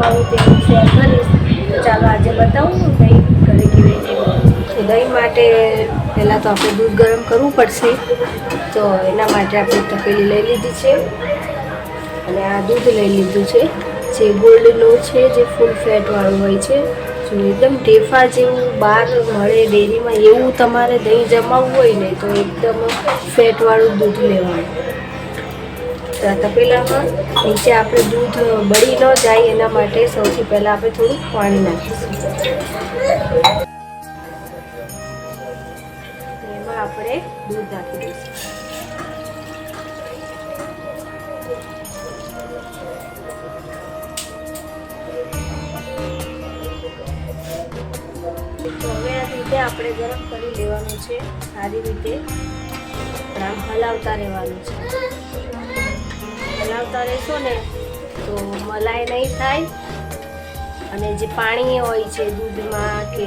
જમાવું તે શેર કરીશ. તો ચાલો આજે બતાવું દહીં ઘરે કેવી રીતે બનાવું. તો દહીં માટે પહેલાં તો આપણે દૂધ ગરમ કરવું પડશે. તો એના માટે આપણે તપેલી લઈ લીધી છે અને આ દૂધ લઈ લીધું છે જે ગોલ્ડનું છે, જે ફૂલ ફેટવાળું હોય છે. જો એકદમ ઢેફા જેવું બહાર મળે ડેરીમાં એવું તમારે દહીં જમાવવું હોય ને તો એકદમ ફેટવાળું દૂધ લેવાનું. તપેલામાં નીચે આપણે દૂધ બળી ન જાય એના માટે સૌથી પહેલાં આપણે થોડું પાણી નાખીશું. એમાં આપણે દૂધ નાખી દઈશું. તો હવે આ રીતે આપણે ગરમ કરી લેવાનું છે સારી રીતે. આમ હલાવતા રહેવાનું છે. હલાવતા રહેશો ને તો મલાઈ નહીં થાય અને જે પાણી હોય છે દૂધમાં કે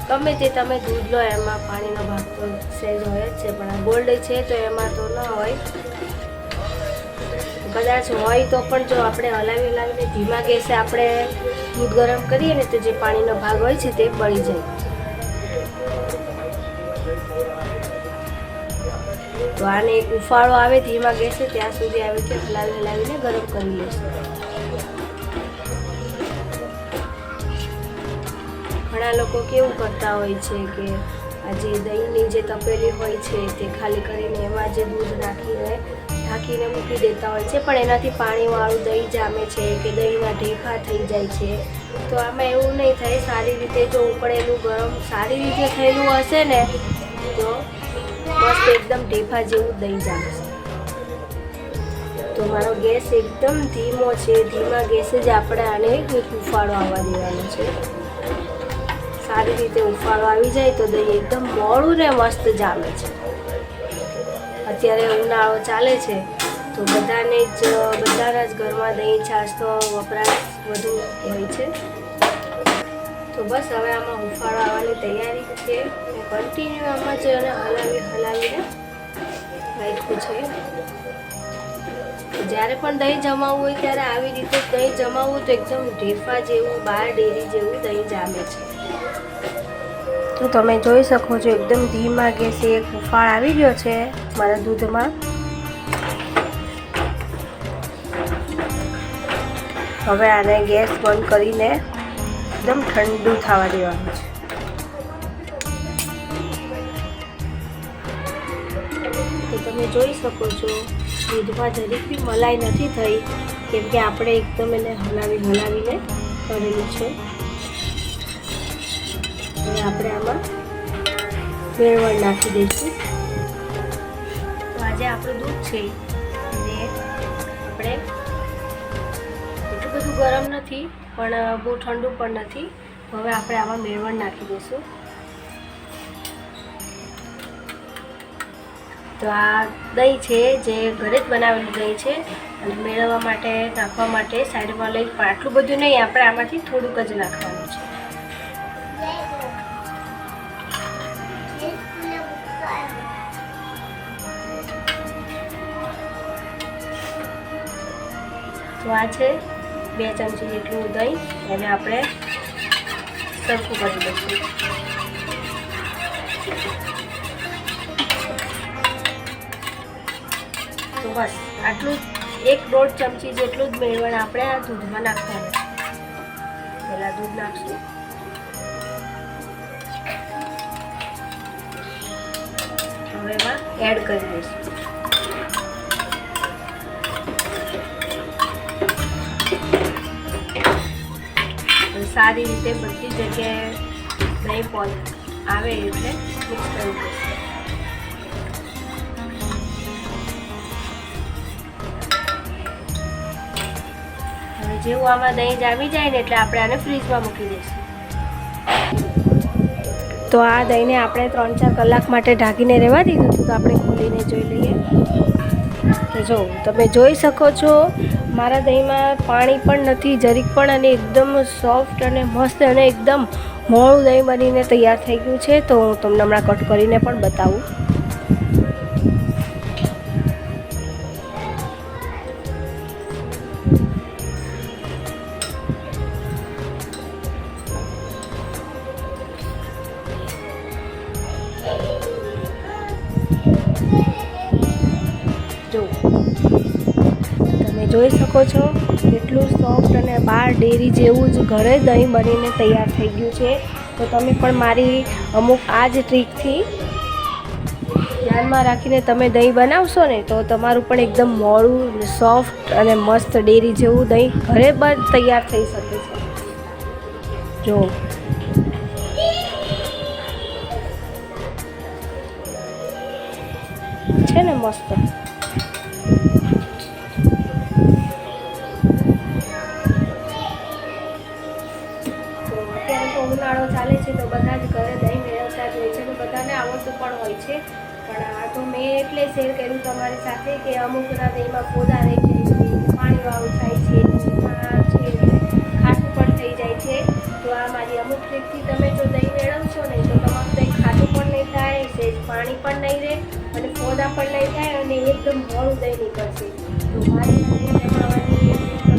ગમે તે તમે દૂધ લો એમાં પાણીનો ભાગ તો સહેજ હોય જ છે, પણ આ ગોલ્ડ છે તો એમાં તો ન હોય. કદાચ હોય તો પણ જો આપણે હલાવીને ધીમા ગેસે આપણે દૂધ ગરમ કરીએ ને તો જે પાણીનો ભાગ હોય છે તે બળી જાય. તો આને એક ઉફાળો આવે ધીમા ગેસે ત્યાં સુધી આવી રીતે હલાવીને ગરમ કરી લેશું. ઘણા લોકો કેવું કરતા હોય છે કે આ જે દહીંની જે તપેલી હોય છે તે ખાલી કરીને એમાં જે દૂધ ઢાંકીને મૂકી દેતા હોય છે, પણ એનાથી પાણીવાળું દહીં જામે છે કે દહીંના ઢેફા થઈ જાય છે. તો આમાં એવું નહીં થાય. સારી રીતે જો ઉકળેલું ગરમ સારી રીતે થયેલું હશે ને તો મસ્ત એકદમ ઢેફા જેવું દહીં જામશે. તો મારો ગેસ એકદમ ધીમો છે, ધીમા ગેસે જ આપણે આને ઉફાળો આવવા દેવાનો છે. સારી રીતે ઉફાળો આવી જાય તો દહીં એકદમ મોળું ને મસ્ત જામે છે. અત્યારે ઉનાળો ચાલે છે તો બધાના જ ઘરમાં દહીં છાશ તો વપરાશ વધુ હોય છે. તો બસ હવે આમાં ઉફાળો આવવાની તૈયારી છે. કન્ટિન્યુ આમાં જ અને હલાવીને રાખ્યું છે. જ્યારે પણ દહીં જમાવવું હોય ત્યારે આવી રીતે દહીં જમાવવું તો એકદમ ઢેફા જેવું બહાર ડેરી જેવું દહીં જામે છે. તો તમે જોઈ શકો છો એકદમ ધીમા ગેસે એક ઉફાળ આવી ગયો છે મારા દૂધમાં. હવે આને ગેસ બંધ કરીને એકદમ ઠંડુ થવા દેવાનું છે. તો તમે જોઈ શકો છો દૂધમાં જરીક બી મલાઈ નથી થઈ, કેમ કે આપણે એકદમ એને હલાવીને કરેલું છે. હવે આપણે આમાં મેળવણ નાખી દઈશું. તો આજે આપણું દૂધ છે એને આપણે એટલું બધું ગરમ નથી પણ બહુ ઠંડુ પણ નથી. હવે આપણે આમાં મેળવણ નાખી દઈશું. તો આ દહીં છે જે ઘરે જ બનાવેલું દહીં છે અને મેળવવા માટે નાખવા માટે સાઈડમાં લઈ, પણ આટલું બધું નહીં, આપણે આમાંથી થોડુંક જ નાખવાનું છે. તો આ છે 2 ચમચી જેટલું દહીં, એને આપણે સરખું કરી દઈશું. તો બસ આટલું 1-1.5 ચમચી જેટલું જ મેળવણ આપણે આ દૂધમાં નાખવાનું. પહેલાં દૂધ નાખશું. હવે એમાં એડ કરી દઈશું. સારી રીતે બધી જગ્યાએ દહીં આવે એટલે મિક્સ કરી દઈશું. હવે જેવું આમાં દહીં જામી જાય ને એટલે આપણે આને ફ્રીજમાં મૂકી દઈશું. તો આ દહીંને આપણે 3-4 કલાક માટે ઢાંકીને રહેવા દીધું હતું. તો આપણે ખોલીને જોઈ લઈએ. તો જો તમે જોઈ શકો છો મારા દહીંમાં પાણી પણ નથી જરીક પણ, અને એકદમ સોફ્ટ અને મસ્ત અને એકદમ મોળું દહીં બનીને તૈયાર થઈ ગયું છે. તો હું તમને હમણાં કટ કરીને પણ બતાવું. જોઈ શકો છો કેટલું સોફ્ટ અને બહાર ડેરી જેવું જ ઘરે દહીં બનીને તૈયાર થઈ ગયું છે. તો તમે પણ મારી અમુક આ જ ટ્રીકથી ધ્યાનમાં રાખીને તમે દહીં બનાવશો ને તો તમારું પણ એકદમ મોળું સોફ્ટ અને મસ્ત ડેરી જેવું દહીં ઘરે તૈયાર થઈ શકે છે. જો છે ને મસ્ત. ઉનાળો ચાલે છે તો બધા જ ઘરે દહીં મેળવતા જ હોય છે અને બધાને આવડતું પણ હોય છે. પણ આ તો મેં એટલે શેર કર્યું તમારી સાથે કે અમુકના દહીંમાં ફોદા રહી જાય છે, પાણીવાળું થાય છે, ખાટું પણ થઈ જાય છે. તો આ મારી અમુક ટ્રીકથી તમે જો દહીં મેળવશો ને તો તમારું દહીં ખાટું પણ નહીં થાય, સેજ પાણી પણ નહીં રહે અને ફોદા પણ નહીં થાય અને એકદમ મોળું દહીં નીકળશે. તો મારી દહીં જમાવવાની